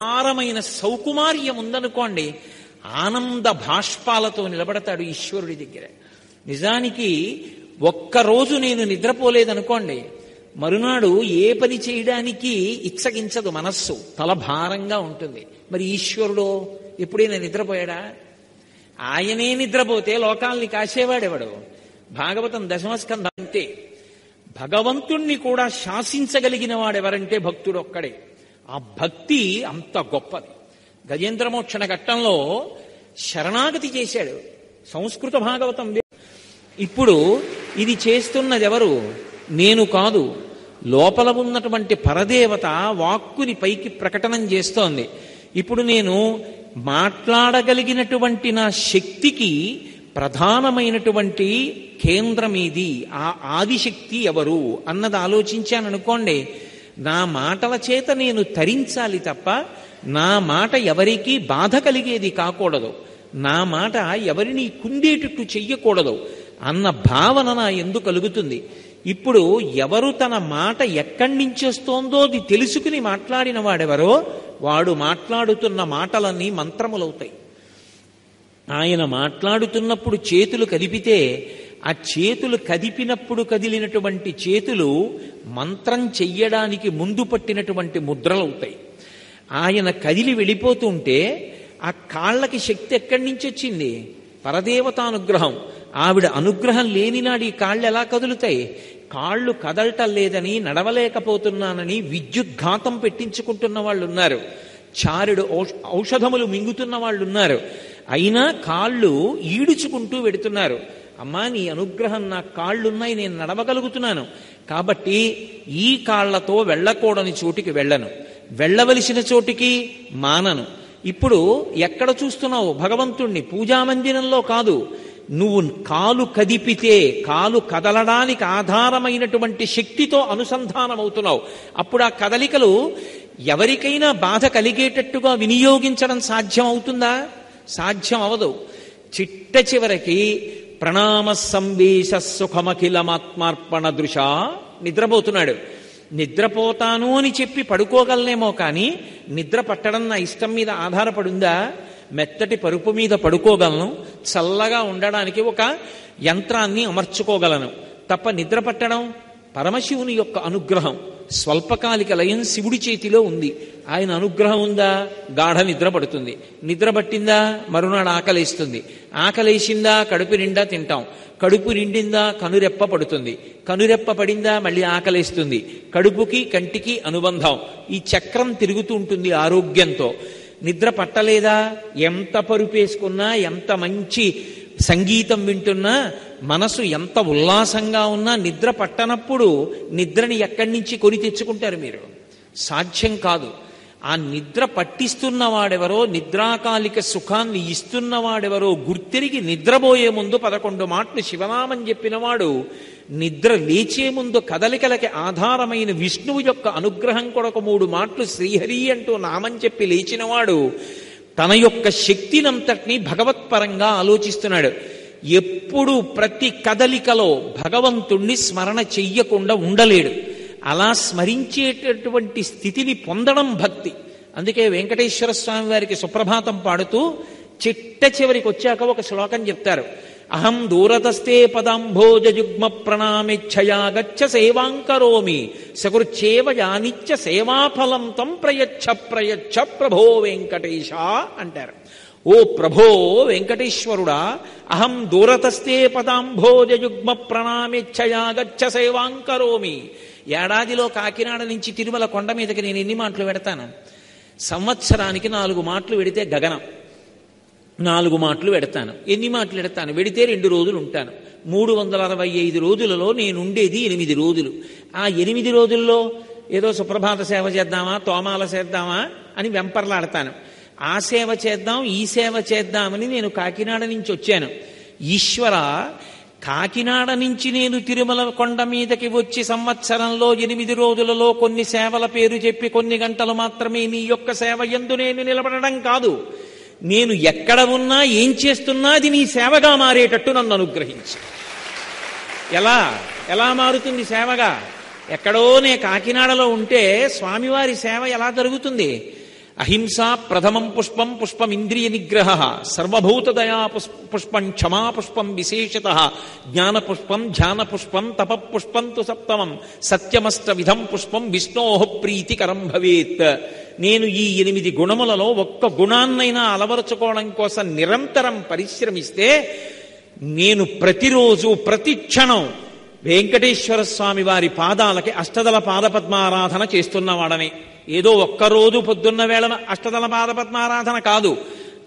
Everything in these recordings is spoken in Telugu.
అపారమైన సౌకుమార్యం ఉందనుకోండి, ఆనంద భాష్పాలతో నిలబడతాడు ఈశ్వరుడి దగ్గర. నిజానికి ఒక్కరోజు నేను నిద్రపోలేదనుకోండి, మరునాడు ఏ పని చేయడానికి ఇచ్చగించదు మనస్సు, తల భారంగా ఉంటుంది. మరి ఈశ్వరుడు ఎప్పుడైనా నిద్రపోయాడా? ఆయనే నిద్రపోతే లోకాల్ని కాసేవాడెవడు? భాగవతం దశమస్కంధం అంతే. భగవంతుణ్ణి కూడా శాసించగలిగిన వాడెవరంటే భక్తుడు ఒక్కడే. ఆ భక్తి అంత గొప్పది. గజేంద్రమోక్షణ ఘట్టంలో శరణాగతి చేశాడు. సంస్కృత భాగవతం. ఇప్పుడు ఇది చేస్తున్నది ఎవరు? నేను కాదు, లోపల ఉన్నటువంటి పరదేవత వాక్కుని పైకి ప్రకటనం చేస్తోంది. ఇప్పుడు నేను మాట్లాడగలిగినటువంటి నా శక్తికి ప్రధానమైనటువంటి కేంద్రం ఇది, ఆ ఆదిశక్తి ఎవరు అన్నది ఆలోచించాననుకోండి, నా మాటల చేత నేను తరించాలి తప్ప నా మాట ఎవరికీ బాధ కలిగేది కాకూడదు, నా మాట ఎవరిని కుందేటట్టు చెయ్యకూడదు అన్న భావన నా ఎందుకు కలుగుతుంది. ఇప్పుడు ఎవరు తన మాట ఎక్కడి నుంచి వస్తోందో అది తెలుసుకుని మాట్లాడిన వాడెవరో వాడు మాట్లాడుతున్న మాటలన్నీ మంత్రములవుతాయి. ఆయన మాట్లాడుతున్నప్పుడు చేతులు కదిపితే ఆ చేతులు కదిపినప్పుడు కదిలినటువంటి చేతులు మంత్రం చెయ్యడానికి ముందు పట్టినటువంటి ముద్రలవుతాయి. ఆయన కదిలి వెళ్ళిపోతుంటే ఆ కాళ్ళకి శక్తి ఎక్కడి నుంచి వచ్చింది? పరదేవతానుగ్రహం. ఆవిడ అనుగ్రహం లేనినాడు ఈ కాళ్ళు ఎలా కదులుతాయి? కాళ్ళు కదలటం లేదని, నడవలేకపోతున్నానని విద్యుద్ఘాతం పెట్టించుకుంటున్న వాళ్ళు ఉన్నారు, చారుడు ఔషధములు మింగుతున్న వాళ్ళు ఉన్నారు. అయినా కాళ్ళు ఈడుచుకుంటూ వెడుతున్నారు. అమ్మా, నీ అనుగ్రహం, నా కాళ్ళున్నాయి, నేను నడవగలుగుతున్నాను, కాబట్టి ఈ కాళ్లతో వెళ్ళకూడని చోటికి వెళ్ళను, వెళ్ళవలసిన చోటికి మానను. ఇప్పుడు ఎక్కడ చూస్తున్నావు భగవంతుణ్ణి? పూజామందిరంలో కాదు, నువ్వు కాలు కదిపితే కాలు కదలడానికి ఆధారమైనటువంటి శక్తితో అనుసంధానమవుతున్నావు. అప్పుడు ఆ కదలికలు ఎవరికైనా బాధ కలిగేటట్టుగా వినియోగించడం సాధ్యం అవుతుందా? సాధ్యం అవదు. చిట్ట చివరికి ప్రణామ సంవేశ సుఖమఖిలమాత్మార్పణ దృశ నిద్రపోతున్నాడు. నిద్రపోతాను అని చెప్పి పడుకోగలనేమో కానీ నిద్ర పట్టడం నా ఇష్టం మీద ఆధారపడుందా? మెత్తటి పరుపు మీద పడుకోగలను, చల్లగా ఉండడానికి ఒక యంత్రాన్ని అమర్చుకోగలను తప్ప నిద్ర పట్టడం పరమశివుని యొక్క అనుగ్రహం. స్వల్పకాలిక లయం శివుడి చేతిలో ఉంది. ఆయన అనుగ్రహం ఉందా? గాఢ నిద్ర పడుతుంది. నిద్ర పట్టిందా? మరునాడు ఆకలేస్తుంది. ఆకలేసిందా? కడుపు నిండా తింటాం. కడుపు నిండిందా? కనురెప్ప పడుతుంది. కనురెప్ప పడిందా? మళ్ళీ ఆకలేస్తుంది. కడుపుకి కంటికి అనుబంధం. ఈ చక్రం తిరుగుతూ ఉంటుంది ఆరోగ్యంతో. నిద్ర పట్టలేదా? ఎంత పరుపేసుకున్నా, ఎంత మంచి సంగీతం వింటున్నా, మనసు ఎంత ఉల్లాసంగా ఉన్నా నిద్ర పట్టనప్పుడు నిద్రని ఎక్కడి నుంచి కొని తెచ్చుకుంటారు మీరు? సాధ్యం కాదు. ఆ నిద్ర పట్టిస్తున్నవాడెవరో, నిద్రాకాలిక సుఖాన్ని ఇస్తున్నవాడెవరో గుర్తిరిగి నిద్రపోయే ముందు 11 మాటలు శివనామం చెప్పినవాడు నిద్ర లేచే ముందు కదలికలకి ఆధారమైన విష్ణువు యొక్క అనుగ్రహం కొరకు 3 మాటలు శ్రీహరి అంటూ నామం చెప్పి లేచినవాడు తన యొక్క శక్తినంతటినీ భగవత్పరంగా ఆలోచిస్తున్నాడు. ఎప్పుడు ప్రతి కదలికలో భగవంతుణ్ణి స్మరణ చెయ్యకుండా ఉండలేడు. అలా స్మరించేటటువంటి స్థితిని పొందడం భక్తి. అందుకే వెంకటేశ్వర స్వామి వారికి సుప్రభాతం పాడుతూ చిట్ట చివరికి వచ్చాక ఒక శ్లోకం చెప్తారు. అహం దూరతస్తే పదాంభోజయుగ్మ ప్రణామిచ్చయా గచ్చ సేవాంకరోమి సకృచ్చేవ యానిచ్చ సేవాఫలం తం ప్రయచ్చ ప్రయచ్చ ప్రభో వెంకటేశ అంటారు. ఓ ప్రభో వెంకటేశ్వరుడా, అహం దూరతస్తే పదాంభోజయుగ్మ ప్రణామిచ్చయా గచ్చ సేవాంకరోమి. ఏడాదిలో కాకినాడ నుంచి తిరుమల కొండ మీదకి నేను ఎన్ని మాటలు పెడతాను? సంవత్సరానికి 4 మాటలు పెడితే గగనం. 4 మాటలు పెడతాను. ఎన్ని మాటలు పెడతాను? వెడితే 2 రోజులు ఉంటాను. 365 రోజులలో నేనుండేది 8 రోజులు. ఆ 8 రోజుల్లో ఏదో సుప్రభాత సేవ చేద్దామా, తోమాల చేద్దామా అని వెంపర్లాడతాను. ఆ సేవ చేద్దాం, ఈ సేవ చేద్దామని నేను కాకినాడ నుంచి వచ్చాను. ఈశ్వర, కాకినాడ నుంచి నేను తిరుమల కొండ మీదకి వచ్చి సంవత్సరంలో 8 రోజులలో కొన్ని సేవల పేరు చెప్పి కొన్ని గంటలు మాత్రమే నీ యొక్క సేవ యందు నేను నిలబడడం కాదు, నేను ఎక్కడ ఉన్నా ఏం చేస్తున్నా అది నీ సేవగా మారేటట్టు నన్ను అనుగ్రహించు. ఎలా మారుతుంది సేవగా? ఎక్కడో నే కాకినాడలో ఉంటే స్వామివారి సేవ ఎలా జరుగుతుంది? అహింసా ప్రథమం పుష్పం పుష్పమింద్రియ నిగ్రహ సర్వభూతదయా పుష్పం క్షమా పుష్పం విశేషత జ్ఞాన పుష్పం ధ్యాన పుష్పం తప పుష్పం తు సప్తమం సత్యమష్ట విధం పుష్పం విష్ణోః ప్రీతికరం భవేత్. నేను ఈ 8 గుణములలో ఒక్క గుణాన్నైనా అలవరుచుకోవడం కోసం నిరంతరం పరిశ్రమిస్తే నేను ప్రతిరోజు ప్రతి క్షణం వెంకటేశ్వర స్వామి వారి పాదాలకి అష్టదళ పాదపద్మారాధన చేస్తున్నవాడమే. ఏదో ఒక్కరోజు పొద్దున్న వేళ అష్టదళ పాదపద్మారాధన కాదు,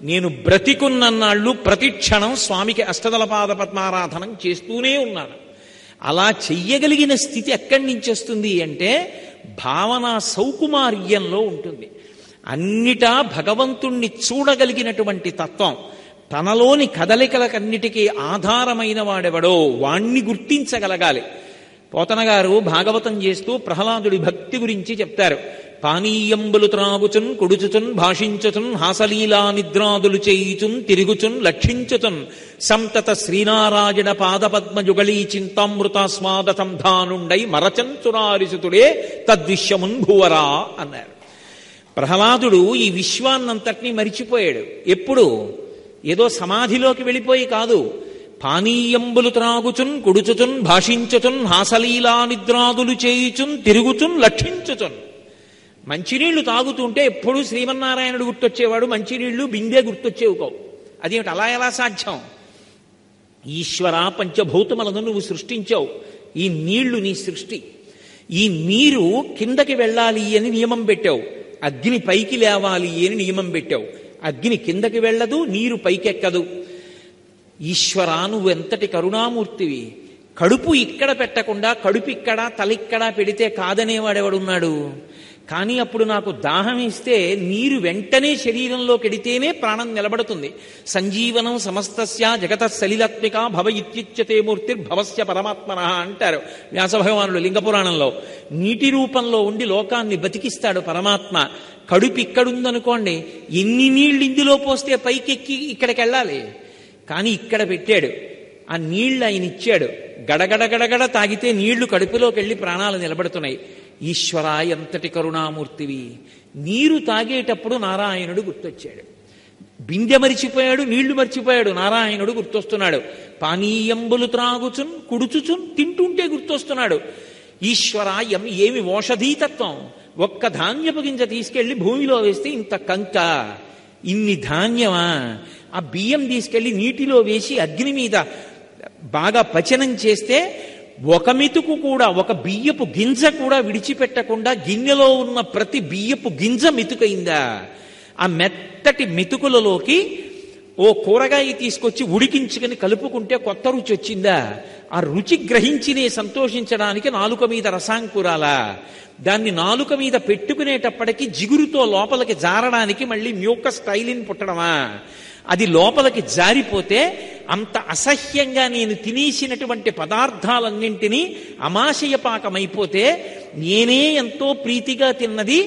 నేను బ్రతికున్నన్నాళ్ళు ప్రతి క్షణం స్వామికి అష్టదళ పాదపద్మారాధనం చేస్తూనే ఉన్నాను. అలా చెయ్యగలిగిన స్థితి ఎక్కడి నుంచి వస్తుంది అంటే భావనా సౌకుమార్యంలో ఉంటుంది. అన్నిటా భగవంతుణ్ణి చూడగలిగినటువంటి తత్వం, తనలోని కదలికలకన్నిటికీ ఆధారమైన వాడెవడో వాణ్ణి గుర్తించగలగాలి. పోతన గారు భాగవతం చేస్తూ ప్రహ్లాదుడి భక్తి గురించి చెప్తారు. పానీయంబులు త్రాగుచున్ కుడుచుచున్ భాషించుచున్ హాసలీలా నిద్రాదులు చేయుచున్ తిరుగుచున్ లక్షించుచున్ సంతత శ్రీనారాయణ పాదపద్మయుగళీ చింతామృతాస్వాద సంధానుండై మరచన్ చురారిసుతుడే తద్విశ్యమున్ భువరా అన్నారు. ప్రహ్లాదుడు ఈ విశ్వాన్నంతటినీ మరిచిపోయాడు. ఎప్పుడు? ఏదో సమాధిలోకి వెళ్ళిపోయి కాదు. పానీయంబులు త్రాగుచున్ కుడుచుచున్ భాషించుచున్ హాసలీలా నిద్రాదులు చేయుచున్ తిరుగుచున్ లక్షించుచున్. మంచినీళ్లు తాగుతుంటే ఎప్పుడూ శ్రీమన్నారాయణుడు గుర్తొచ్చేవాడు, మంచినీళ్లు బిందె గుర్తొచ్చేవి కావు. అదేమిటి? అలా ఎలా సాధ్యం? ఈశ్వర, పంచభూతములను నువ్వు సృష్టించావు, ఈ నీళ్లు నీ సృష్టి. ఈ నీరు కిందకి వెళ్ళాలి అని నియమం పెట్టావు, అగ్ని పైకి లేవాలి అని నియమం పెట్టావు. అగ్ని కిందకి వెళ్ళదు, నీరు పైకెక్కదు. ఈశ్వర, నువ్వు ఎంతటి కరుణామూర్తివి. కడుపు ఇక్కడ పెట్టకుండా కడుపు ఇక్కడ తలిక్కడ పెడితే కాదనేవాడెవడున్నాడు? కానీ అప్పుడు నాకు దాహం ఇస్తే నీరు వెంటనే శరీరంలో కెడితేనే ప్రాణం నిలబడుతుంది. సంజీవనం సమస్తస్య జగత సలిలాత్మిక భవ ఇత్యుచ్యతే మూర్తిర్భవస్య పరమాత్మన అంటారు వ్యాసభగవానుడు లింగపురాణంలో. నీటి రూపంలో ఉండి లోకాన్ని బతికిస్తాడు పరమాత్మ. కడుపు ఇక్కడుందనుకోండి, ఎన్ని నీళ్లు ఇందులో పోస్తే పైకెక్కి ఇక్కడికి వెళ్ళాలి. కానీ ఇక్కడ పెట్టాడు, ఆ నీళ్లు ఆయన ఇచ్చాడు. గడగడగడగడ తాగితే నీళ్లు కడుపులోకి వెళ్ళి ప్రాణాలు నిలబడుతున్నాయి. ఈశ్వర, ఎంతటి కరుణామూర్తివి. నీరు తాగేటప్పుడు నారాయణుడు గుర్తొచ్చాడు. బిందె మరిచిపోయాడు, నీళ్లు మరిచిపోయాడు, నారాయణుడు గుర్తొస్తున్నాడు. పానీయంబులు త్రాగుచున్ కుడుచుచున్ తింటుంటే గుర్తొస్తున్నాడు. ఈశ్వర, ఏమి ఓషధీతత్వం. ఒక్క ధాన్యపు గింజ తీసుకెళ్లి భూమిలో వేస్తే ఇంత కంక, ఇన్ని ధాన్యమా? ఆ బియ్యం తీసుకెళ్లి నీటిలో వేసి అగ్ని మీద బాగా పచనం చేస్తే ఒక మెతుకు కూడా, ఒక బియ్యపు గింజ కూడా విడిచిపెట్టకుండా గిన్నెలో ఉన్న ప్రతి బియ్యపు గింజ మెతుకైందా? ఆ మెత్తటి మెతుకులలోకి ఓ కూరగాయ తీసుకొచ్చి ఉడికించుకుని కలుపుకుంటే కొత్త రుచి వచ్చిందా? ఆ రుచి గ్రహించినే సంతోషించడానికి నాలుక మీద రసాంకురాలా? దాన్ని నాలుక మీద పెట్టుకునేటప్పటికీ జిగురుతో లోపలికి జారడానికి మళ్ళీ మ్యూకస్ టైలిన్ పుట్టడమా? అది లోపలికి జారిపోతే అంత అసహ్యంగా నేను తినేసినటువంటి పదార్థాలన్నింటినీ అమాశయపాకమైపోతే నేనే ఎంతో ప్రీతిగా తిన్నది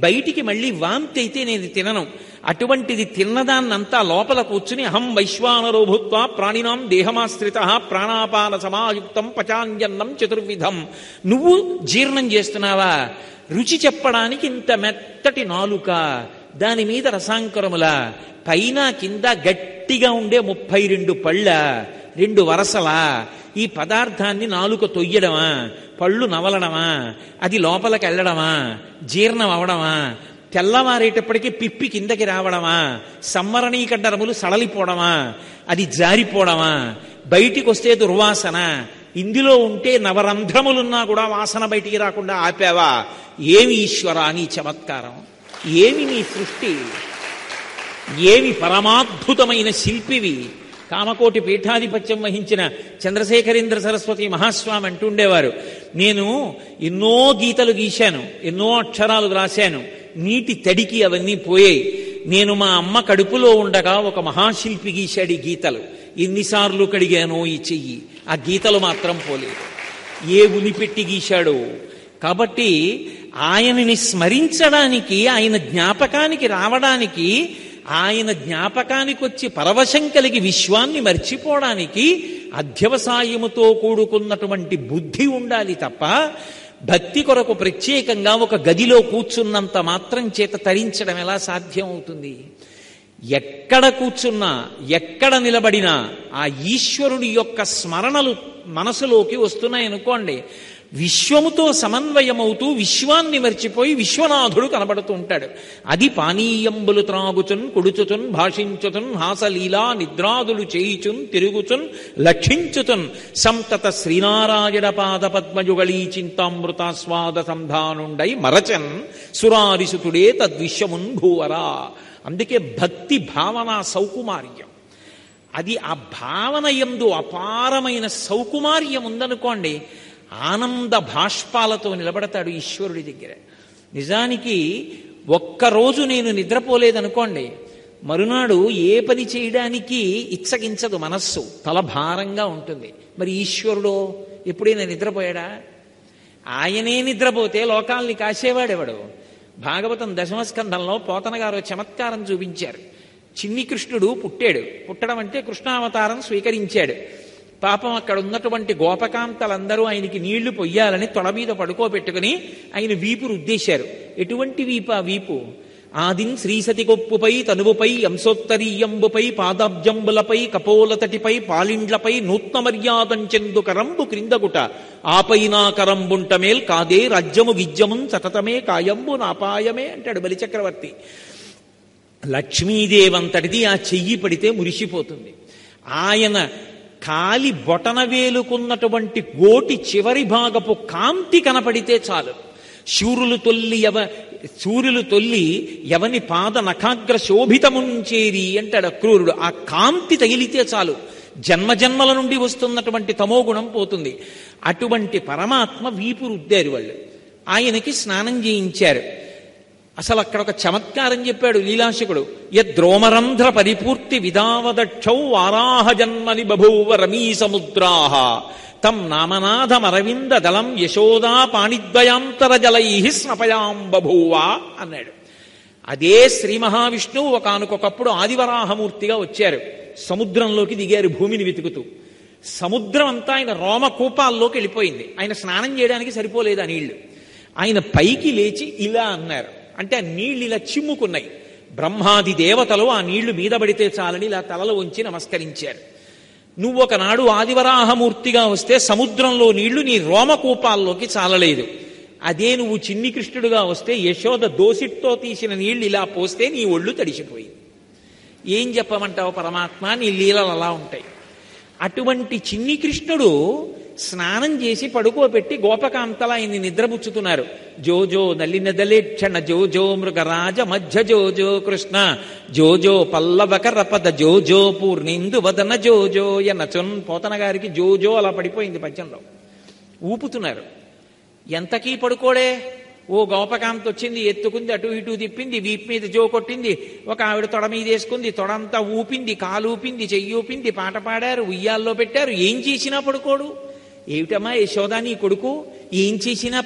బయటికి మళ్ళీ వాంతి అయితే నేను తినను. అటువంటిది తిన్నదాన్నంతా లోపల కూర్చుని అహం వైశ్వానరో భూత్వా ప్రాణినాం దేహమాశ్రిత ప్రాణాపాన సమాయుక్తం పచాన్యన్నం చతుర్విధం. నువ్వు జీర్ణం చేస్తున్నావా? రుచి చెప్పడానికి ఇంత మెత్తటి నాలుక, దాని మీద రసాంకరముల, పైన కింద గట్టిగా ఉండే 32 పళ్ళ, 2 వరసలా. ఈ పదార్థాన్ని నాలుక తొయ్యడమా, పళ్ళు నవలడమా, అది లోపలికి వెళ్ళడమా, జీర్ణం అవడమా, తెల్లవారేటప్పటికీ పిప్పి కిందకి రావడమా, సంవరణీకండరములు సడలిపోవడమా, అది జారిపోవడమా, బయటికి వస్తే దుర్వాసన, ఇందులో ఉంటే నవరంధ్రములున్నా కూడా వాసన బయటికి రాకుండా ఆపావా? ఏమి ఈశ్వరా నీ చమత్కారం, ఏమి నీ సృష్టి, ఏమి పరమాద్భుతమైన శిల్పివి. కామకోటి పీఠాధిపత్యం వహించిన చంద్రశేఖరేంద్ర సరస్వతి మహాస్వామి అంటుండేవారు, నేను ఎన్నో గీతలు గీశాను, ఎన్నో అక్షరాలు రాశాను, నీటి తడికి అవన్నీ పోయాయి. నేను మా అమ్మ కడుపులో ఉండగా ఒక మహాశిల్పి గీశాడు ఈ గీతలు. ఎన్నిసార్లు కడిగానో ఈ చెయ్యి, ఆ గీతలు మాత్రం పోలేదు. ఏ ఉనిపెట్టి గీశాడో. కాబట్టి ఆయనని స్మరించడానికి, ఆయన జ్ఞాపకానికి రావడానికి, ఆయన జ్ఞాపకానికి వచ్చి పరవశం కలిగి విశ్వాన్ని మర్చిపోవడానికి అధ్యవసాయముతో కూడుకున్నటువంటి బుద్ధి ఉండాలి తప్ప భక్తి కొరకు ప్రత్యేకంగా ఒక గదిలో కూర్చున్నంత మాత్రం చేత తరించడం ఎలా సాధ్యం అవుతుంది? ఎక్కడ కూర్చున్నా, ఎక్కడ నిలబడినా ఆ ఈశ్వరుడి యొక్క స్మరణలు మనసులోకి వస్తున్నాయనుకోండి, విశ్వముతో సమన్వయమవుతూ విశ్వాన్ని మర్చిపోయి విశ్వనాథుడు కనబడుతూ ఉంటాడు. అది పానీయంబులు త్రాగుచున్ కొడుచుచున్ భాషించుచున్ హాసలీలా నిద్రాదులు చేయుచున్ తిరుగుచున్ లక్షించుచున్ సంతత శ్రీనారాయణ పాద పద్మయుగళీ చింతామృతాస్వాద సంధానుండై మరచన్ సురారిసుతుడే తద్విశ్వమున్ భూవరా. అందుకే భక్తి భావన సౌకుమార్యం. అది ఆ భావన యందు అపారమైన సౌకుమార్యం ఉందనుకోండి, ఆనంద భాష్పాలతో నిలబడతాడు ఈశ్వరుడి దగ్గర. నిజానికి ఒక్కరోజు నేను నిద్రపోలేదనుకోండి, మరునాడు ఏ పని చేయడానికి ఇచ్చగించదు మనస్సు, తల భారంగా ఉంటుంది. మరి ఈశ్వరుడు ఎప్పుడైనా నిద్రపోయాడా? ఆయనే నిద్రపోతే లోకాల్ని కాసేవాడెవడు? భాగవతం దశమస్కంధంలో పోతన గారు చమత్కారం చూపించారు. చిన్ని కృష్ణుడు పుట్టాడు. పుట్టడం అంటే కృష్ణావతారం స్వీకరించాడు. పాపం అక్కడ ఉన్నటువంటి గోపకాంతలందరూ ఆయనకి నీళ్లు పొయ్యాలని తొడ మీద పడుకోబెట్టుకుని ఆయన వీపు రుద్దేశారు. ఎటువంటి వీపు? ఆదిన్ శ్రీసతి కొప్పుపై తనువుపై అంశోత్తరీయంబుపై పాదాబ్జంబులపై కపోలతటిపై పాలిండ్లపై నూత్న మర్యాదంచెందు కరంబు క్రిందగుట ఆపైనా కరంబుంటమేల్ కాదే రాజ్యము విద్యమున్ సతతమే కాయంబు నాపాయమే అంటాడు బలిచక్రవర్తి. లక్ష్మీదేవంతటిది ఆ చెయ్యి పడితే మురిసిపోతుంది. ఆయన కాలి బొటన వేలుకున్నటువంటి గోటి చివరి భాగపు కాంతి కనపడితే చాలు. సూర్యులు తొల్లి ఎవని పాద నఖాగ్ర శోభితముంచేరి అంటాడు అక్రూరుడు. ఆ కాంతి తగిలితే చాలు, జన్మజన్మల నుండి వస్తున్నటువంటి తమోగుణం పోతుంది. అటువంటి పరమాత్మ వీపు రుద్దారు వాళ్ళు. ఆయనకి స్నానం చేయించారు. అసలు అక్కడ ఒక చమత్కారం చెప్పాడు లీలాశకుడు. యద్రోమరంధ్ర పరిపూర్తి విధావదక్షౌ వారాహ జన్మని బభూవ రమీ సముద్రాహ తం నామనాథమరవింద దళం యశోదా పాణిద్వయాంతర జలై స్నపయాం బభూవ అన్నాడు. అదే శ్రీ మహావిష్ణువు ఒకానొకప్పుడు ఆదివరాహమూర్తిగా వచ్చారు. సముద్రంలోకి దిగారు భూమిని వెతుకుతూ. సముద్రం అంతా ఆయన రోమకూపాల్లోకి వెళ్ళిపోయింది. ఆయన స్నానం చేయడానికి సరిపోలేదు ఆ నీళ్లు. ఆయన పైకి లేచి ఇలా అన్నారు. అంటే ఆ నీళ్లు ఇలా చిమ్ముకున్నాయి. బ్రహ్మాది దేవతలు ఆ నీళ్లు మీద పడితే చాలని ఇలా తలలు ఉంచి నమస్కరించారు. నువ్వు ఒకనాడు ఆదివరాహమూర్తిగా వస్తే సముద్రంలో నీళ్లు నీ రోమకూపాల్లోకి చాలలేదు. అదే నువ్వు చిన్ని కృష్ణుడుగా వస్తే యశోద దోసిట్తో తీసిన నీళ్లు ఇలా పోస్తే నీ ఒళ్ళు తడిసిపోయింది. ఏం చెప్పమంటావు పరమాత్మ, నీ లీలలు అలా ఉంటాయి. అటువంటి చిన్ని కృష్ణుడు స్నానం చేసి పడుకోబెట్టి గోపకాంతల ఆయన్ని నిద్రపుచ్చుతున్నారు. జోజో నలినదలేక్షణ జోజో మృగరాజ మధ్య జోజో కృష్ణ జోజో పల్లవకరపద జోజో పూర్ణిందు వదన జోజో ఎనచొన్. పోతన గారికి జోజో అలా పడిపోయింది పద్యంలో. ఊపుతున్నారు. ఎంతకీ పడుకోడే. ఓ గోపకాంత వచ్చింది, ఎత్తుకుంది, అటు ఇటు తిప్పింది, వీపు మీద జో కొట్టింది, ఒక ఆవిడ తొడ మీద వేసుకుంది, తొడంతా ఊపింది, కాలు ఊపింది, చెయ్యి ఊపింది, పాట పాడారు, ఉయ్యాల్లో పెట్టారు. ఏం చేసినా పడుకోడు. ఏమిటమ్మా యశోదా నీ కొడుకు, ఏం చేసినా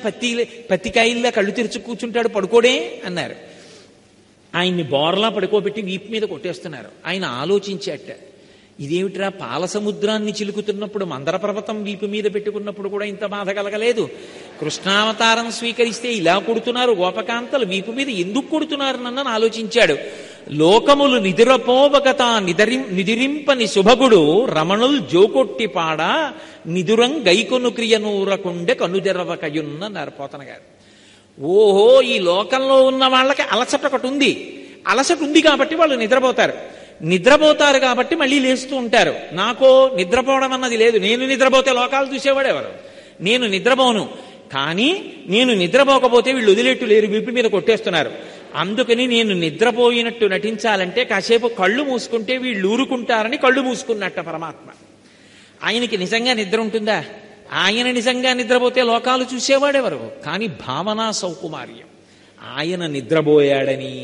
పత్తికాయల్లా కళ్ళు తెరుచు కూర్చుంటాడు, పడుకోడే అన్నారు. ఆయన్ని బోర్లా పడుకోబెట్టి వీపు మీద కొట్టేస్తున్నారు. ఆయన ఆలోచించాట, ఇదేమిట్రా పాల సముద్రాన్ని చిలుకుతున్నప్పుడు మందర పర్వతం వీపు మీద పెట్టుకున్నప్పుడు కూడా ఇంత బాధ కలగలేదు. కృష్ణావతారం స్వీకరిస్తే ఇలా కొడుతున్నారు గోపకాంతలు, వీపు మీద ఎందుకు కొడుతున్నారు నన్నని ఆలోచించాడు. లోకములు నిదురపోవగత నిదిరింపని శుభగుడు రమణుల్ జోకొట్టి పాడ నిదురం గైకొను క్రియనూరకుండె కనుజెరవకయున్నన్నారు పోతన గారు. ఓహో, ఈ లోకంలో ఉన్న వాళ్ళకి అలసట ఒకటి ఉంది. అలసట ఉంది కాబట్టి వాళ్ళు నిద్రపోతారు కాబట్టి మళ్ళీ లేస్తూ ఉంటారు. నాకో నిద్రపోవడం అన్నది లేదు. నేను నిద్రపోతే లోకాలు చూసేవాడెవరు? నేను నిద్రపోను. కానీ నేను నిద్రపోకపోతే వీళ్ళు వదిలేట్టు లేరు, వీపు మీద కొట్టేస్తున్నారు. అందుకని నేను నిద్రపోయినట్టు నటించాలంటే కాసేపు కళ్ళు మూసుకుంటే వీళ్ళు ఊరుకుంటారని కళ్ళు మూసుకున్నట్ట పరమాత్మ. ఆయనకి నిజంగా నిద్ర ఉంటుందా? ఆయన నిజంగా నిద్రపోతే లోకాలు చూసేవాడెవరు? కానీ భావనా సౌకుమార్యం. ఆయన నిద్రపోయాడని,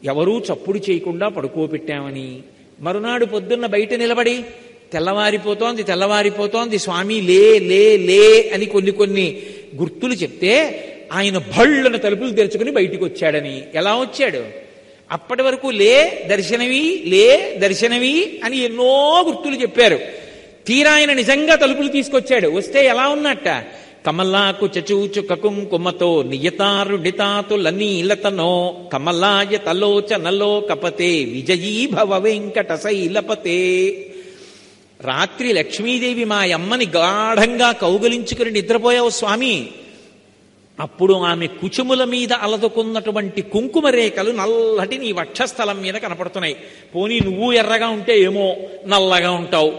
ఎవరూ చప్పుడు చేయకుండా పడుకోబెట్టామని, మరునాడు పొద్దున్న బయట నిలబడి తెల్లవారిపోతోంది స్వామి లే లే లే అని కొన్ని గుర్తులు చెప్తే ఆయన భళ్ళను తలుపులు తెరుచుకుని బయటికి వచ్చాడని. ఎలా వచ్చాడు? అప్పటి వరకు లే దర్శనవి అని ఎన్నో గుర్తులు చెప్పారు. తీరా ఆయన నిజంగా తలుపులు తీసుకొచ్చాడు. వస్తే ఎలా ఉన్నట్ట? కమలాకు చచూచుక కుంకుమతో నియతారుడితాతుల నీలతనో కమలాయ తలోచనలో కపతే విజయీ భవ వెంకట శైలపతే. రాత్రి లక్ష్మీదేవి మా అమ్మని గాఢంగా కౌగలించుకుని నిద్రపోయావు స్వామి. అప్పుడు ఆమె కుచుముల మీద అలదుకున్నటువంటి కుంకుమ రేఖలు నల్లటి నీ వక్షస్థలం మీద కనపడుతున్నాయి. పోనీ నువ్వు ఎర్రగా ఉంటే ఏమో నల్లగా ఉంటావు.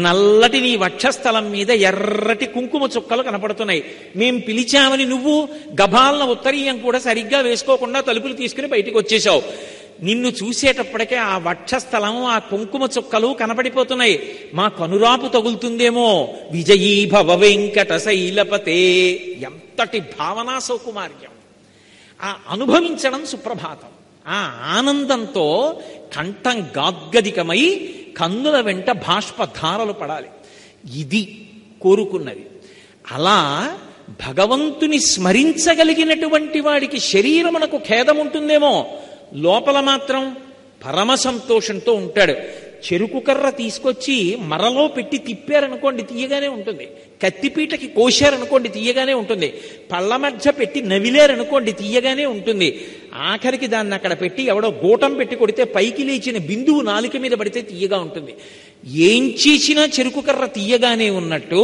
నల్లటి నీ వక్షస్థలం మీద ఎర్రటి కుంకుమ చుక్కలు కనపడుతున్నాయి. మేం పిలిచామని నువ్వు గభాలన ఉత్తరీయం కూడా సరిగ్గా వేసుకోకుండా తలుపులు తీసుకుని బయటికి వచ్చేశావు. నిన్ను చూసేటప్పటికే ఆ వక్షస్థలం, ఆ కుంకుమ చుక్కలు కనపడిపోతున్నాయి. మా కనురాపు తగులుతుందేమో. విజయీ భవ వెంకట శైలపతే. ఎంతటి భావనా సౌకుమార్యం! ఆ అనుభవించడం సుప్రభాతం. ఆ ఆనందంతో కంఠం గాద్గదికమై కన్నుల వెంట బాష్పధారలు పడాలి. ఇది కోరుకున్నది. అలా భగవంతుని స్మరించగలిగినటువంటి వాడికి శరీరమునకు ఖేదముంటుందేమో, లోపల మాత్రం పరమ సంతోషంతో ఉంటాడు. చెరుకు కర్ర తీసుకొచ్చి మరలో పెట్టి తిప్పారనుకోండి తీయగానే ఉంటుంది. కత్తిపీటకి కోశారనుకోండి తీయగానే ఉంటుంది. పళ్ళ మధ్య పెట్టి నవిలేరనుకోండి తీయగానే ఉంటుంది. ఆఖరికి దాన్ని అక్కడ పెట్టి ఎవడో గూటం పెట్టి కొడితే పైకి లేచిన బిందువు నాలుక మీద పడితే తీయగా ఉంటుంది. ఏం చేసినా చెరుకు కర్ర తీయగానే ఉన్నట్టు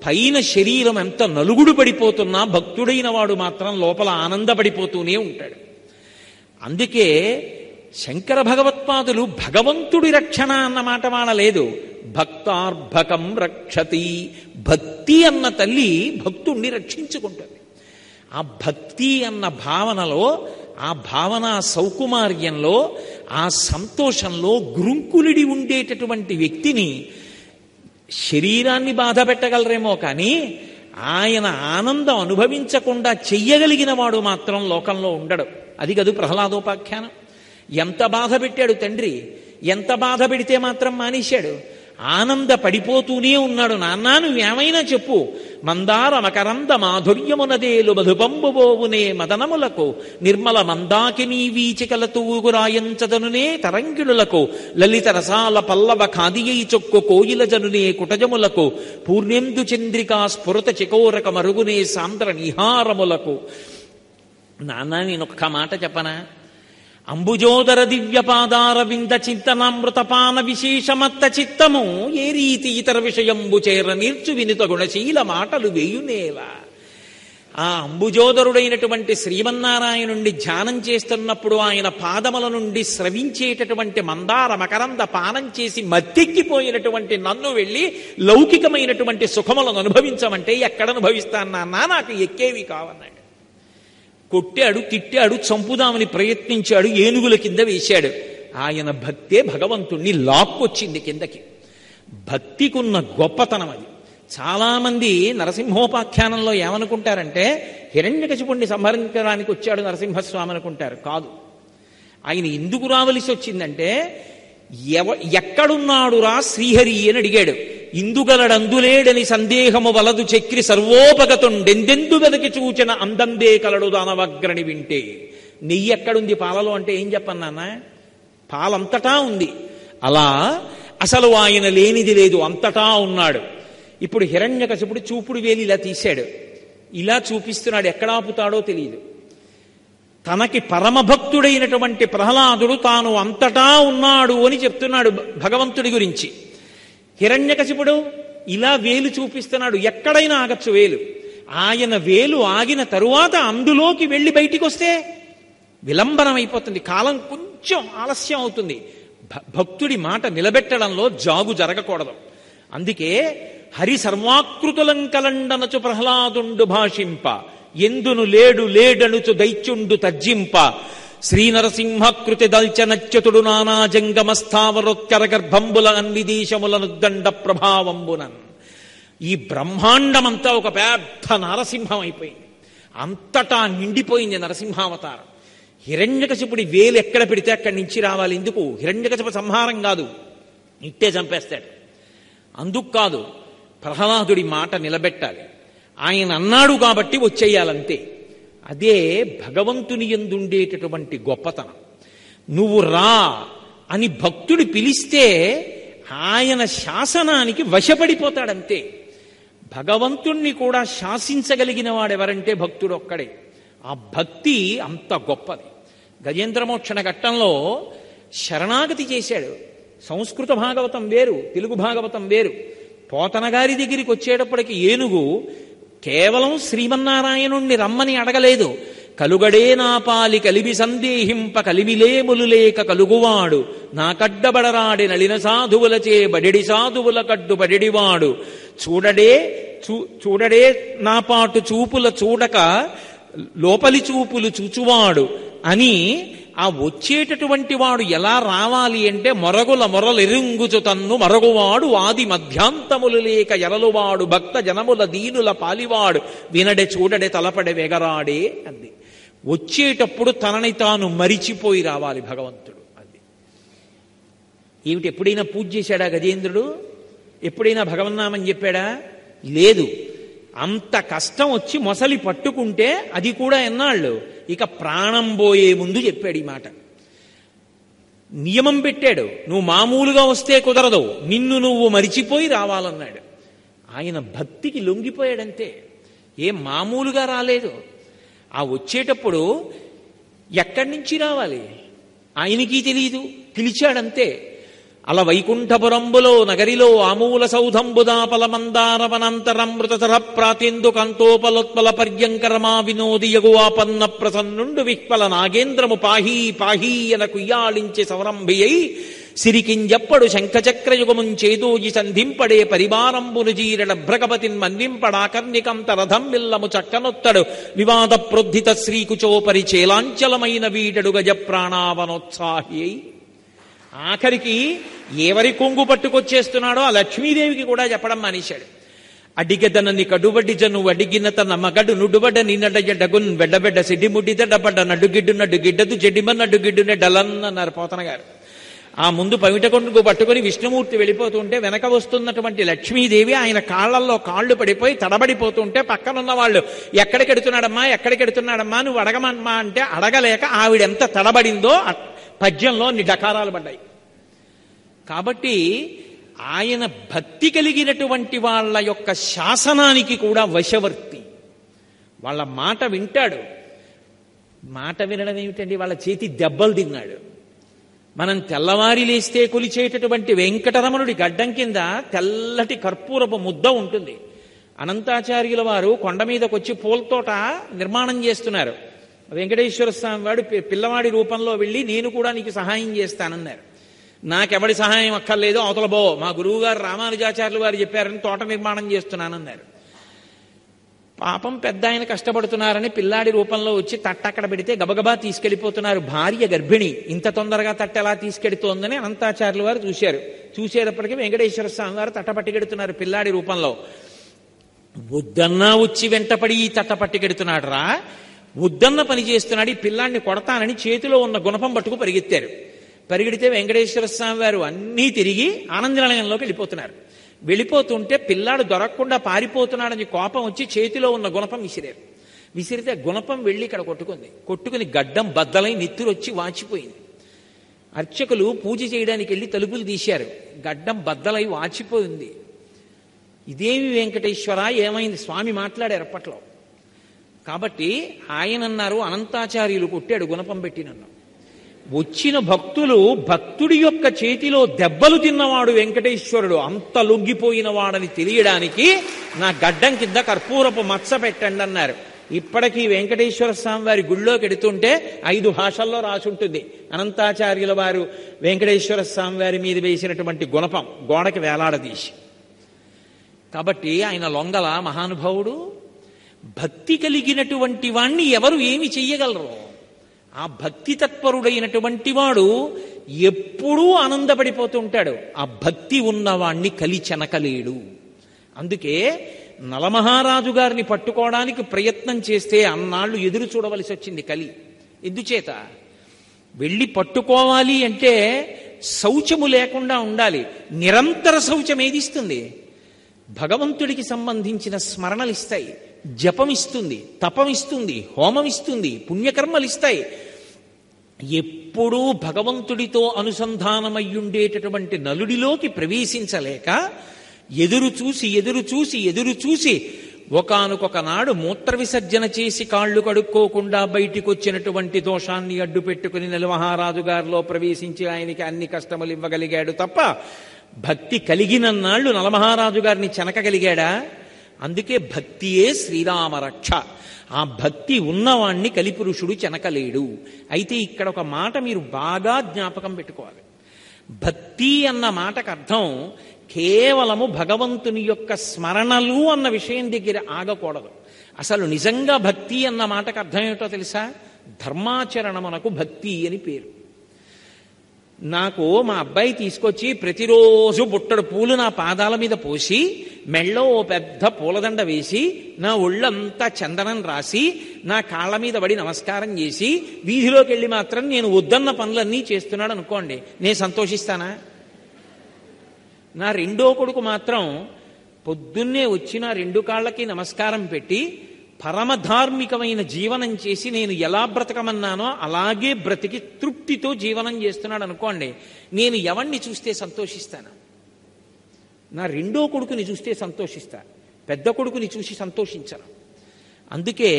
పైన శరీరం ఎంత నలుగుడు పడిపోతున్నా భక్తుడైన వాడు మాత్రం లోపల ఆనందపడిపోతూనే ఉంటాడు. అందుకే శంకర భగవత్పాదులు భగవంతుడి రక్షణ అన్న మాట వాడలేదు. భక్తార్భకం రక్షతి. భక్తి అన్న తల్లి భక్తుణ్ణి రక్షించుకుంటుంది. ఆ భక్తి అన్న భావనలో, ఆ భావన సౌకుమార్యంలో, ఆ సంతోషంలో గురుంకులిడి ఉండేటటువంటి వ్యక్తిని శరీరాన్ని బాధ పెట్టగలరేమో కానీ ఆయన ఆనందం అనుభవించకుండా చెయ్యగలిగిన వాడు మాత్రం లోకంలో ఉండడు. అది కదూ ప్రహ్లాదోపాఖ్యానం. ఎంత బాధ పెట్టాడు తండ్రి, ఎంత బాధ పెడితే మాత్రం మానేశాడు. ఆనంద పడిపోతూనే ఉన్నాడు. నాన్న నువ్వేమైనా చెప్పు. మందార మకరంద మాధుర్యమునదేలు మధుపంబుబోవునే మదనములకు నిర్మల మందాకినీ వీచికల తూగురాయంచదనునే తరంగిణులకు లలిత రసాల పల్లవ ఖాదియై చొక్కు కోయిల జనునే కుటజములకు పూర్ణేందు చంద్రికా స్ఫురత చికోరక మరుగునే సాంద్ర నిహారములకు. నాన్న నేనొక్క మాట చెప్పనా? అంబుజోదర దివ్యపాదార వింద చింతనామృతపాన విశేషమత్త చిత్తము ఏ రీతి ఇతర విషయంబు చేర నీర్చు వినిత గుణశీల మాటలు వేయునేలా. ఆ అంబుజోదరుడైనటువంటి శ్రీమన్నారాయణుండి ధ్యానం చేస్తున్నప్పుడు ఆయన పాదముల నుండి స్రవించేటటువంటి మందార మకరంద పానం చేసి మత్తెక్కిపోయినటువంటి నన్ను వెళ్ళి లౌకికమైనటువంటి సుఖములను అనుభవించమంటే ఎక్కడ అనుభవిస్తాను నాన్న, నాకు ఎక్కేవి కావన్నాడు. కొట్టాడు, తిట్టాడు, చంపుదామని ప్రయత్నించాడు, ఏనుగుల కింద వేశాడు. ఆయన భక్తే భగవంతుణ్ణి లాక్కొచ్చింది కిందకి. భక్తికున్న గొప్పతనం అది. చాలామంది నరసింహోపాఖ్యానంలో ఏమనుకుంటారంటే హిరణ్యకశిపుణ్ణి సంహరించడానికి వచ్చాడు నరసింహస్వామి అనుకుంటారు. కాదు. ఆయన ఎందుకు రావలసి వచ్చిందంటే ఎక్కడున్నాడురా శ్రీహరి అని అడిగాడు. ఇందుగలడందులేడని సందేహము వలదు చక్రి సర్వోపగతుండెందెందు వెదకి చూచిన అందందే కలడు దానవగ్రని వింటే. నెయ్యి ఎక్కడుంది పాలలో అంటే ఏం చెప్పన్నానా? పాలంతటా ఉంది. అలా అసలు ఆయన లేనిది లేదు, అంతటా ఉన్నాడు. ఇప్పుడు హిరణ్యకశిపుడు చూపుడు వేలి ఇలా తీశాడు, ఇలా చూపిస్తున్నాడు. ఎక్కడాపుతాడో తెలియదు. తనకి పరమభక్తుడైనటువంటి ప్రహ్లాదుడు తాను అంతటా ఉన్నాడు అని చెప్తున్నాడు భగవంతుడి గురించి. హిరణ్యకశిపుడు ఇలా వేలు చూపిస్తున్నాడు, ఎక్కడైనా ఆగచ్చు వేలు. ఆయన వేలు ఆగిన తరువాత అందులోకి వెళ్ళి బయటికి వస్తే విలంబనం అయిపోతుంది, కాలం కొంచెం ఆలస్యం అవుతుంది. భక్తుడి మాట నిలబెట్టడంలో జాగు జరగకూడదు. అందుకే హరి సర్వాకృతులంకలండనచు ప్రహ్లాదుండు భాషింప ఎందును లేడు లేడనుచు దైత్యుండు తర్జింప శ్రీనరసింహకృతి దల్చనచ్యుతుడు నానా జంగమస్థావరోత్కర గర్భంబుల అన్విదేశములనుద్దండ ప్రభావంబునన్. ఈ బ్రహ్మాండమంతా ఒక పెద్ద నరసింహం అయిపోయింది. అంతటా నిండిపోయింది నరసింహావతారం. హిరణ్యకశిపుడి వేలు ఎక్కడ పెడితే అక్కడి నుంచి రావాలి. ఎందుకు? హిరణ్యకశిపు సంహారం కాదు, ఇట్టే చంపేస్తాడు. అందుకు కాదు, ప్రహ్లాదుడి మాట నిలబెట్టాలి. ఆయన అన్నాడు కాబట్టి వచ్చేయాలంతే. అదే భగవంతుని యందుండేటటువంటి గొప్పతనం. నువ్వు రా అని భక్తుడు పిలిస్తే ఆయన శాసనానికి వశపడిపోతాడంతే. భగవంతుణ్ణి కూడా శాసించగలిగిన వాడెవరంటే భక్తుడు ఒక్కడే. ఆ భక్తి అంత గొప్పది. గజేంద్రమోక్షణ ఘట్టంలో శరణాగతి చేశాడు. సంస్కృత భాగవతం వేరు, తెలుగు భాగవతం వేరు. పోతన గారి దగ్గరికి వచ్చేటప్పటికి ఏనుగు కేవలం శ్రీమన్నారాయణుణ్ణి రమ్మని అడగలేదు. కలుగడే నాపాలి కలివి సందేహింప కలిమిలేములు లేక కలుగువాడు నా కడ్డబడరాడి నలిన సాధువులచే బడెడి సాధువుల కడ్డు బడెడివాడు చూడడే నా పాటు చూపుల చూడక లోపలి చూపులు చూచువాడు అని ఆ వచ్చేటటువంటి వాడు ఎలా రావాలి అంటే మొరగుల మొరలెరుంగుచు తన్ను మరగువాడు ఆది మధ్యాంతములు లేక ఎలలువాడు భక్త జనముల దీనుల పాలివాడు వినడే చూడడే తలపడే వెగరాడే అంది. వచ్చేటప్పుడు తనని తాను మరిచిపోయి రావాలి భగవంతుడు. అది ఏమిటి? ఎప్పుడైనా పూజ చేశాడా గజేంద్రుడు? ఎప్పుడైనా భగవన్నామని చెప్పాడా? లేదు. అంత కష్టం వచ్చి మొసలి పట్టుకుంటే అది కూడా ఎన్నాళ్ళు, ఇక ప్రాణం పోయే ముందు చెప్పాడు ఈ మాట. నియమం పెట్టాడు, నువ్వు మామూలుగా వస్తే కుదరదు, నిన్ను నువ్వు మరిచిపోయి రావాలన్నాడు. ఆయన భక్తికి లొంగిపోయాడంతే, ఏం మామూలుగా రాలేదు. ఆ వచ్చేటప్పుడు ఎక్కడి నుంచి రావాలి ఆయనకి తెలియదు, పిలిచాడంతే. అల వైకుంఠపురంబులో నగరిలో ఆమూల సౌధంబుదాపల మందారవనంతరమృతర ప్రాతేందు కంతోపలోత్పల పర్యంకరమా వినోది యగువాపన్న ప్రసన్నుండు విహ్వల నాగేంద్రము పాహీ పాహీ ఎన కుయ్యాళించి సవరంభియై సిరికింజప్పడు శంఖచక్రయుగముంచేదోజి సంధింపడే పరివారంబును జీరడ భ్రగపతిన్ మన్వింపడాకర్ణికంత రథం మిల్లము చక్కనొత్తడు వివాద ప్రోద్ధిత శ్రీకుచోపరి చేలాంచలమైన వీడడు గజ ప్రాణావనోత్సాహి. ఆఖరికి ఎవరి కొంగు పట్టుకొచ్చేస్తున్నాడో ఆ లక్ష్మీదేవికి కూడా చెప్పడం మానేశాడు. అడిగెదనని కడువడి జను అడిగిన తన మగడు నుడువడ నిన్నడగన్ వెడ్డబెడ్డ సిడిముడి దడబడ్డ నడుగిడ్డు నడుగిడ్డదు జడిమ నడుగిడ్డునే డలన్నన్నారు పోతన గారు. ఆ ముందు పవిట కొంగు పట్టుకుని విష్ణుమూర్తి వెళ్ళిపోతుంటే వెనక వస్తున్నటువంటి లక్ష్మీదేవి ఆయన కాళ్లల్లో కాళ్ళు పడిపోయి తడబడిపోతుంటే పక్కనున్న వాళ్ళు ఎక్కడికెడుతున్నాడమ్మా నువ్వు అడగమమ్మా అంటే అడగలేక ఆవిడెంత తడబడిందో పద్యంలో అన్ని డకారాలు పడ్డాయి. కాబట్టి ఆయన భక్తి కలిగినటువంటి వాళ్ళ యొక్క శాసనానికి కూడా వశవర్తి. వాళ్ళ మాట వింటాడు. మాట వినడం ఏమిటండి, వాళ్ళ చేతి దెబ్బలు తిన్నాడు. మనం తెల్లవారి లేస్తే కొలిచేటటువంటి వెంకటరమణుడి గడ్డం కింద తెల్లటి కర్పూరపు ముద్ద ఉంటుంది. అనంతాచార్యుల వారు కొండ మీదకి వచ్చి పూలతోట నిర్మాణం చేస్తున్నారు. వెంకటేశ్వర స్వామి వాడు పిల్లవాడి రూపంలో వెళ్ళి నేను కూడా నీకు సహాయం చేస్తానన్నారు. నాకెవడి సహాయం అక్కర్లేదు, అవతల బో, మా గురువు గారు రామానుజాచార్యులు వారు చెప్పారని తోట నిర్మాణం చేస్తున్నానన్నారు. పాపం పెద్ద ఆయన కష్టపడుతున్నారని పిల్లాడి రూపంలో వచ్చి తట్ట అక్కడ పెడితే గబగబా తీసుకెళ్లిపోతున్నారు. భార్య గర్భిణి, ఇంత తొందరగా తట్ట ఎలా తీసుకెడుతోందని అనంతాచార్యులు వారు చూశారు. చూసేటప్పటికీ వెంకటేశ్వర స్వామి వారు తట్ట పట్టికెడుతున్నారు పిల్లాడి రూపంలో. వద్దన్నా వచ్చి వెంటపడి ఈ తట్ట పట్టికెడుతున్నాడు రా, వద్దన్న పని చేస్తున్నాడు, ఈ పిల్లాడిని కొడతానని చేతిలో ఉన్న గుణపం పట్టుకు పరిగెత్తారు. పరిగెడితే వెంకటేశ్వర స్వామి వారు అన్నీ తిరిగి ఆనందనిలయంలోకి వెళ్ళిపోతున్నారు. వెళ్ళిపోతుంటే పిల్లాడు దొరకకుండా పారిపోతున్నాడని కోపం వచ్చి చేతిలో ఉన్న గుణపం విసిరారు. విసిరితే గుణపం వెళ్ళి ఇక్కడ కొట్టుకుని గడ్డం బద్దలై నెత్తురొచ్చి వాచిపోయింది. అర్చకులు పూజ చేయడానికి వెళ్ళి తలుపులు తీశారు. గడ్డం బద్దలై వాచిపోయింది. ఇదేమి వెంకటేశ్వర ఏమైంది? స్వామి మాట్లాడారు అప్పట్లో. కాబట్టి ఆయన అన్నారు, అనంతాచార్యులు కొట్టాడు గుణపం పెట్టి నన్ను. వచ్చిన భక్తులు భక్తుడి యొక్క చేతిలో దెబ్బలు తిన్నవాడు వెంకటేశ్వరుడు, అంత లొంగిపోయిన వాడని తెలియడానికి నా గడ్డం కింద కర్పూరపు మచ్చ పెట్టండి అన్నారు. ఇప్పటికీ వెంకటేశ్వర స్వామి వారి గుళ్ళోకి ఎడుతుంటే 5 భాషల్లో రాసుంటుంది అనంతాచార్యుల వారు వెంకటేశ్వర స్వామి వారి మీద వేసినటువంటి గుణపం గోడకి వేలాడదీసి. కాబట్టి ఆయన లొంగల మహానుభావుడు. భక్తి కలిగినటువంటి వాణ్ణి ఎవరు ఏమి చెయ్యగలరు? ఆ భక్తి తత్పరుడైనటువంటి వాడు ఎప్పుడూ ఆనందపడిపోతుంటాడు. ఆ భక్తి ఉన్నవాణ్ణి కలి చెనకలేడు. అందుకే నలమహారాజు గారిని పట్టుకోవడానికి ప్రయత్నం చేస్తే అన్నాళ్ళు ఎదురు చూడవలసి వచ్చింది కలి. ఎందుచేత? వెళ్ళి పట్టుకోవాలి అంటే శౌచము లేకుండా ఉండాలి. నిరంతర శౌచం ఏదిస్తుంది? భగవంతుడికి సంబంధించిన స్మరణలు ఇస్తాయి, జపం ఇస్తుంది, తపం ఇస్తుంది, హోమం ఇస్తుంది, పుణ్యకర్మలు ఇస్తాయి. ఎప్పుడూ భగవంతుడితో అనుసంధానమయ్యుండేటటువంటి నలుడిలోకి ప్రవేశించలేక ఎదురు చూసి ఎదురు చూసి ఎదురు చూసి ఒకానొక నాడు మూత్ర విసర్జన చేసి కాళ్ళు కడుక్కోకుండా బయటికి వచ్చినటువంటి దోషాన్ని అడ్డు పెట్టుకుని నలమహారాజు గారిలో ప్రవేశించి ఆయనకి అన్ని కష్టములు ఇవ్వగలిగాడు తప్ప భక్తి కలిగినన్నాళ్ళు నలమహారాజు గారిని చెనకగలిగాడా? అందుకే భక్తియే శ్రీరామ రక్ష. ఆ భక్తి ఉన్నవాణ్ణి కలిపురుషుడు చెనకలేడు. అయితే ఇక్కడ ఒక మాట మీరు బాగా జ్ఞాపకం పెట్టుకోవాలి. భక్తి అన్న మాటకు అర్థం కేవలము భగవంతుని యొక్క స్మరణలు అన్న విషయం దగ్గర ఆగకూడదు. అసలు నిజంగా భక్తి అన్న మాటకు అర్థం ఏమిటో తెలుసా? ధర్మాచరణమునకు భక్తి అని పేరు. నాకు మా అబ్బాయి తీసుకొచ్చి ప్రతిరోజు బుట్టడు పూలు నా పాదాల మీద పోసి మెళ్ళో ఓ పెద్ద పూలదండ వేసి నా ఒళ్ళంతా చందనం రాసి నా కాళ్ళ మీద పడి నమస్కారం చేసి వీధిలోకి వెళ్ళి మాత్రం నేను వద్దన్న పనులన్నీ చేస్తున్నాడు అనుకోండి, నేను సంతోషిస్తానా? నా రెండో కొడుకు మాత్రం పొద్దున్నే వచ్చి నా రెండు కాళ్ళకి నమస్కారం పెట్టి పరమధార్మికమైన జీవనం చేసి నేను ఎలా బ్రతకమన్నానో అలాగే బ్రతికి తృప్తితో జీవనం చేస్తున్నాడు అనుకోండి, నేను ఎవరిని చూస్తే సంతోషిస్తాను? నా రెండో కొడుకుని చూస్తే సంతోషిస్తా, పెద్ద కొడుకుని చూసి సంతోషించను. అందుకే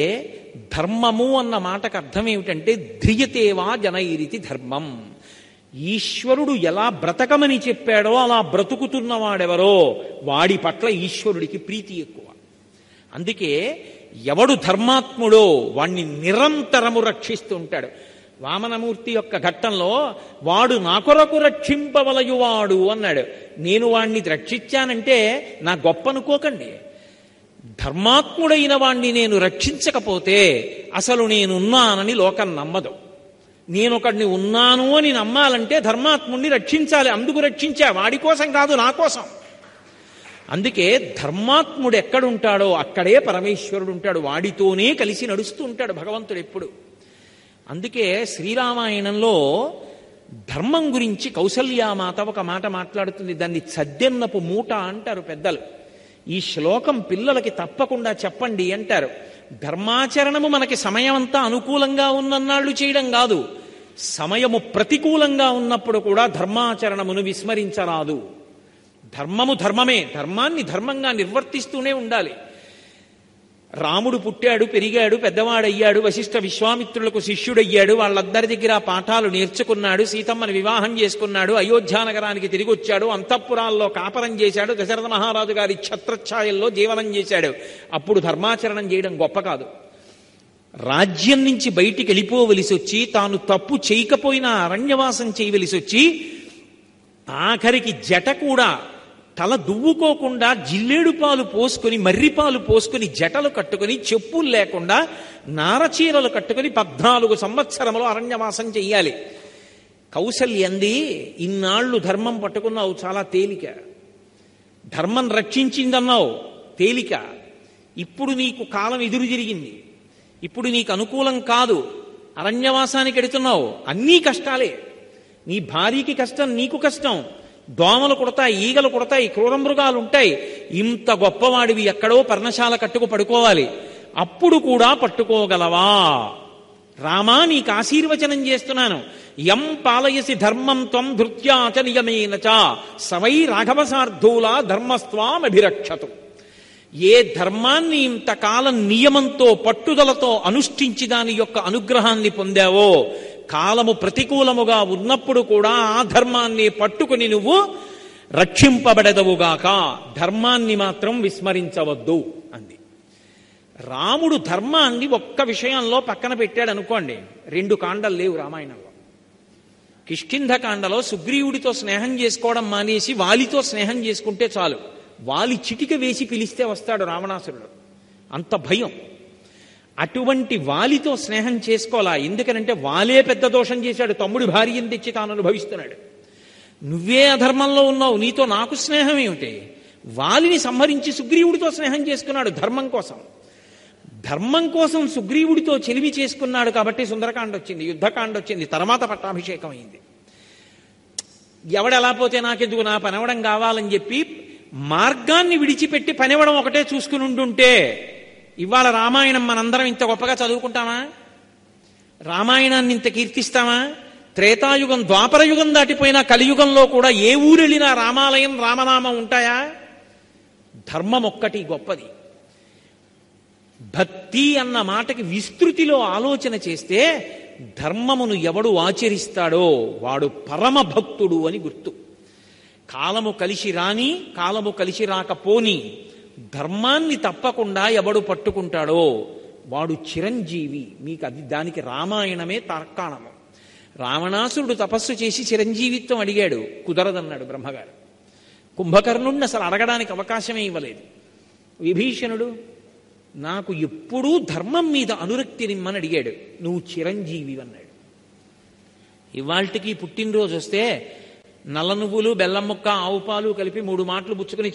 ధర్మము అన్న మాటకు అర్థం ఏమిటంటే ధ్రియతేవా జనైరితి ధర్మం. ఈశ్వరుడు ఎలా బ్రతకమని చెప్పాడో అలా బ్రతుకుతున్నవాడెవరో వాడి పట్ల ఈశ్వరుడికి ప్రీతి ఎక్కువ. అందుకే ఎవడు ధర్మాత్ముడో వాణ్ణి నిరంతరము రక్షిస్తూ ఉంటాడు. వామనమూర్తి యొక్క ఘట్టంలో వాడు నా కొరకు రక్షింపవలయువాడు అన్నాడు. నేను వాణ్ణి రక్షించానంటే నా గొప్ప అనుకోకండి. ధర్మాత్ముడైన వాణ్ణి నేను రక్షించకపోతే అసలు నేనున్నానని లోకం నమ్మదు. నేనొకడిని ఉన్నాను అని నమ్మాలంటే ధర్మాత్ముడిని రక్షించాలి. అందుకు రక్షించా, వాడి కోసం కాదు, నా కోసం. అందుకే ధర్మాత్ముడు ఎక్కడుంటాడో అక్కడే పరమేశ్వరుడు ఉంటాడు. వాడితోనే కలిసి నడుస్తూ ఉంటాడు భగవంతుడు ఎప్పుడు. అందుకే శ్రీరామాయణంలో ధర్మం గురించి కౌసల్యామాత ఒక మాట మాట్లాడుతుంది. దాన్ని చద్దెన్నపు మూట అంటారు పెద్దలు. ఈ శ్లోకం పిల్లలకి తప్పకుండా చెప్పండి అంటారు. ధర్మాచరణము మనకి సమయం అంతా అనుకూలంగా ఉన్నన్నాళ్ళు చేయడం కాదు, సమయము ప్రతికూలంగా ఉన్నప్పుడు కూడా ధర్మాచరణమును విస్మరించరాదు. ధర్మము ధర్మమే, ధర్మాన్ని ధర్మంగా నిర్వర్తిస్తూనే ఉండాలి. రాముడు పుట్టాడు, పెరిగాడు, పెద్దవాడయ్యాడు, వశిష్ఠ విశ్వామిత్రులకు శిష్యుడయ్యాడు, వాళ్ళందరి దగ్గర పాఠాలు నేర్చుకున్నాడు, సీతమ్మని వివాహం చేసుకున్నాడు, అయోధ్యానగరానికి తిరిగి వచ్చాడు, అంతఃపురాల్లో కాపరం చేశాడు, దశరథ మహారాజు గారి ఛత్రఛాయల్లో జీవనం చేశాడు. అప్పుడు ధర్మాచరణం చేయడం గొప్ప కాదు. రాజ్యం నుంచి బయటికి వెళ్ళిపోవలసి వచ్చి తాను తప్పు చేయకపోయినా అరణ్యవాసం చేయవలసి వచ్చి ఆఖరికి జట కూడా తల దువ్వుకోకుండా జిల్లేడు పాలు పోసుకొని మర్రిపాలు పోసుకొని జటలు కట్టుకుని చెప్పులు లేకుండా నారచీరలు కట్టుకుని 14 సంవత్సరములు అరణ్యవాసం చెయ్యాలి. కౌసల్యంది, ఇన్నాళ్ళు ధర్మం పట్టుకున్నావు, చాలా తేలిక. ధర్మం రక్షించిందన్నావు, తేలిక. ఇప్పుడు నీకు కాలం ఎదురు తిరిగింది, ఇప్పుడు నీకు అనుకూలం కాదు, అరణ్యవాసానికి ఎడుతున్నావు, అన్నీ కష్టాలే. నీ భార్యకి కష్టం, నీకు కష్టం, దోమలు కుడతాయి, ఈగలు కుడతాయి, క్రూర మృగాలు ఉంటాయి. ఇంత గొప్పవాడివి ఎక్కడో పర్ణశాల కట్టుకు పడుకోవాలి, అప్పుడు కూడా పట్టుకోగలవా? రామా, నీకు ఆశీర్వచనం చేస్తున్నాను. యం పాలయసి ధర్మం త్వం ధృత్యాచ నియమేన చ సవై రాఘవసార్థూల ధర్మస్వామభిరక్షతు. ఏ ధర్మాన్ని ఇంతకాలం నియమంతో పట్టుదలతో అనుష్ఠించి దాని యొక్క అనుగ్రహాన్ని పొందావో, కాలము ప్రతికూలముగా ఉన్నప్పుడు కూడా ఆ ధర్మాన్ని పట్టుకుని నువ్వు రక్షింపబడదవుగాక, ధర్మాన్ని మాత్రం విస్మరించవద్దు అంది. రాముడు ధర్మాన్ని ఒక్క విషయంలో పక్కన పెట్టాడు అనుకోండి, 2 కాండలు లేవు రామాయణంలో. కిష్కింధకాండలో సుగ్రీవుడితో స్నేహం చేసుకోవడం మానేసి వాలితో స్నేహం చేసుకుంటే చాలు, వాలి చిటిక వేసి పిలిస్తే వస్తాడు రావణాసురుడు, అంత భయం. అటువంటి వాలితో స్నేహం చేసుకోవాలా? ఎందుకనంటే వాలే పెద్ద దోషం చేశాడు, తమ్ముడి భార్యను తెచ్చి తాను అనుభవిస్తున్నాడు. నువ్వే అధర్మంలో ఉన్నావు, నీతో నాకు స్నేహం ఏమిటి? వాలిని సంహరించి సుగ్రీవుడితో స్నేహం చేసుకున్నాడు ధర్మం కోసం. ధర్మం కోసం సుగ్రీవుడితో చెలిమి చేసుకున్నాడు కాబట్టి సుందరకాండ వచ్చింది, యుద్ధకాండ వచ్చింది, తర్వాత పట్టాభిషేకం అయింది. ఎవడెలా పోతే నాకెందుకు, నా పనవడం కావాలని చెప్పి మార్గాన్ని విడిచిపెట్టి పనివ్వడం ఒకటే చూసుకుని ఉంటుంటే ఇవాళ రామాయణం మనందరం ఇంత గొప్పగా చదువుకుంటామా? రామాయణాన్ని ఇంత కీర్తిస్తామా? త్రేతాయుగం, ద్వాపరయుగం దాటిపోయినా కలియుగంలో కూడా ఏ ఊరెళ్ళినా రామాలయం, రామనామం ఉంటాయా? ధర్మం ఒక్కటి గొప్పది. భక్తి అన్న మాటకి విస్తృతిలో ఆలోచన చేస్తే ధర్మమును ఎవడు ఆచరిస్తాడో వాడు పరమ భక్తుడు అని గుర్తు. కాలము కలిసి రాని, కాలము కలిసి రాకపోని ధర్మాన్ని తప్పకుండా ఎవడు పట్టుకుంటాడో వాడు చిరంజీవి. మీకు అది దానికి రామాయణమే తార్కాణము. రావణాసురుడు తపస్సు చేసి చిరంజీవిత్వం అడిగాడు, కుదరదన్నాడు బ్రహ్మగారు. కుంభకర్ణుణ్ణి అసలు అడగడానికి అవకాశమే ఇవ్వలేదు. విభీషణుడు నాకు ఎప్పుడూ ధర్మం మీద అనురక్తి నిమ్మని అడిగాడు, నువ్వు చిరంజీవి అన్నాడు. ఇవాళ్టికి పుట్టినరోజు వస్తే నల్ల నువ్వులు, బెల్లం ముక్క, ఆవు పాలు కలిపి 3 మాటలు పుచ్చుకుని